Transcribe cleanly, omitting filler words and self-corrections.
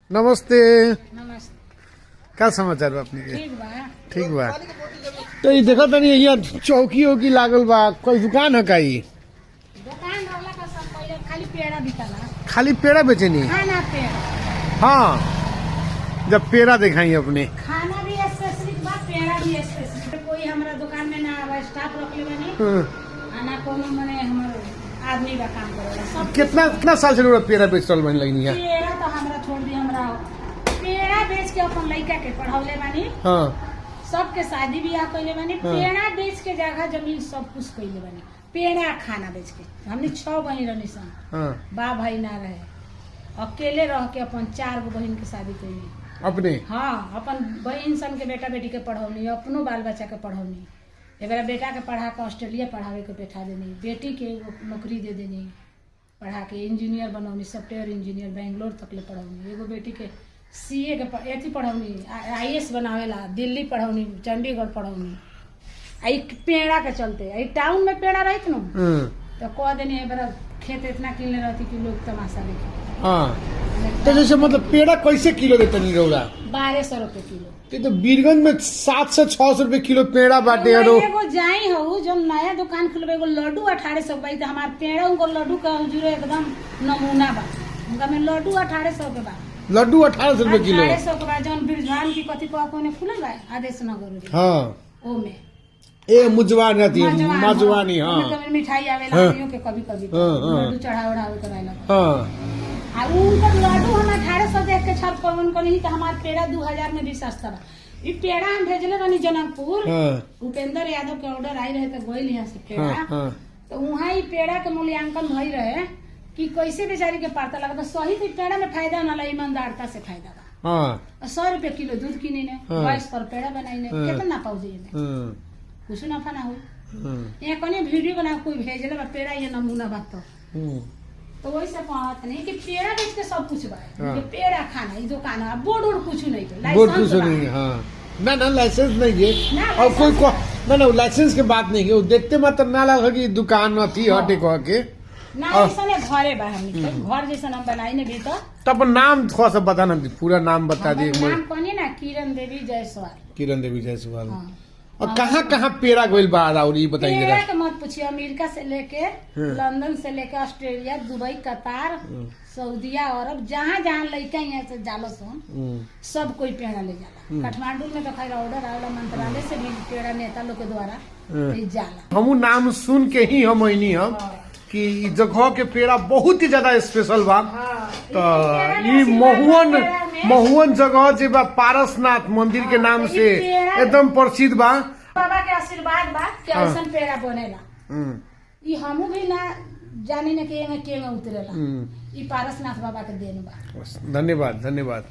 नमस्ते। नमस्ते। का समाचार बा अपने के? ठीक बा। ठीक बा। तो ये देखो तनी यहाँ चौकी वौकी लागल बा, कोई दुकान है का? ई दुकान रहला का सब पहले खाली पेड़ा बिकाला। खाली पेड़ा बेचनी? खाना पेड़ा। हाँ, जब पेड़ा दिखाई अपने खाना भी स्पेशलिक बा, पेड़ा भी स्पेशलिक। कोई हमारा दुकान में ना आवा, स्टाफ रखले बानी। आना कोनो मने हमर आदमी बा काम करेला सब। कितना साल से लोग पेड़ा बेचल बन लगी है? पेड़ा तो हमरा छोड़ दी, हमरा पेड़ा बेच के अपन लइका के पढ़ावले बानी। हाँ, सबके शादी बियाह कइले बानी। पेड़ा बेच के जगह जमीन सब कुछ कइले बानी। पेड़ा खाना बेच के हमनी 6 बहिन रहनी सन। हाँ। बा भाई ना रहे, अकेले रह के अपन 4 गो बहिन के शादी कइली अपने? हाँ, अपन बहिन सन के बेटा बेटी के पढ़ौनी, अपनो बाल बच्चा के पढ़ौनी। एबार बेटा के पढ़ा के ऑस्ट्रेलिया पढ़ावे के बैठा देनी, बेटी के एगो नौकरी दे देनी, पढ़ा के इंजीनियर बनौनी, सॉफ्टवेयर इंजीनियर बेंगलोर तक ले पढ़ौनी। एगो बेटी के सीए के एथी पढ़ौनी, आईएएस बनावेला, दिल्ली पढ़ौनी, चंडीगढ़ पढ़ौनी। आई पेड़ा के चलते आई टाउन में पेड़ा रहत नु तो कह देनी एबार खेत इतना किनले रहती कि लोग तमाशा देखे। हाँ, तो जैसे मतलब पेड़ा कैसे किलो देते नहीं रौरा? 1200 रुपए किलो। तो बीरगंज में 700 600 रुपए किलो पेड़ा बाटे। और एगो जाई हो जो नया दुकान खुलबे, एगो लड्डू 1800 बा। त हमार पेड़ा उनको लड्डू का जुरे एकदम नमूना बा। उनका में लड्डू 1800 के बा। लड्डू 1800 रुपए किलो? 1800 के बा। जौन बिरजवान की कथी को कोने खुलल बा आदेश नगर। हाँ, ओमे ए मुजवान रहती है, मजवानी। हाँ, ओमे मिठाई आवेला आदमियों के कभी कभी लड्डू चढ़ावे करावेला। हाँ। आ उनका लड्डू हम 1800 देख के छर पवन कनी त हमार पेड़ा 2000 में भी सस्ता बा। ई पेड़ा हम भेजले रहनी जनकपुर। उपेंद्र यादव के ऑर्डर आई रहे तो गइल यहाँ से पेड़ा। तो वहाँ ही पेड़ा के मूल्यांकन भई रहे कि कैसे बेचारी के पारता लगा। तो सही तो पेड़ा में फायदा ना, ईमानदारता से फायदा बा। 100 रुपए किलो दूध किनी ने, 22 पर पेड़ा बनाई ने, कितना पाउजी में कुछ नफा ना हो। यहाँ कने वीडियो बना कोई भेजले बा पेड़ा ये नमूना बा। तो वैसे कहत नहीं कि पेड़ा बेच के सब कुछ बा। कि पेड़ा खाना ई दुकान है, बोर्ड और कुछ नहीं है, बोर्ड कुछ नहीं है। हाँ, ना लाइसेंस नहीं है। और कोई ना लाइसेंस के बात नहीं है। वो देखते मतलब ना लगा कि दुकान थी हटे कह के ना। ऐसा घरे बा हमनी के घर जैसा हम बनाई ने भी। तो अपन नाम थोड़ा सा बताना, पूरा नाम बता दिए। नाम कौन ना, किरण देवी जायसवाल। किरण देवी जायसवाल। और कहाँ कहाँ पेड़ा गोइल बा और ये बताइए पेड़ा के मत पूछिए। अमेरिका से लेके लंदन से लेके ऑस्ट्रेलिया, दुबई, कतार, सऊदीया, अरब, जहाँ जहाँ लड़का यहाँ से जालो सोन सब कोई पेड़ा ले जाला। काठमांडू में तो खैर ऑर्डर आवेला मंत्रालय से भी पेड़ा नेता लोग के द्वारा जाला। हम नाम सुन के ही हम हम कि जगह के पेड़ा बहुत ही ज्यादा स्पेशल बा। तो ये महुवन जगह जे बा पारसनाथ मंदिर के नाम से एकदम प्रसिद्ध बा। बाबा के आशीर्वाद बा कि ऐसा पेड़ा बनेला। ई हमू भी ना जाने ने के में उतरेला। ई पारसनाथ बाबा के देन बा। धन्यवाद धन्यवाद।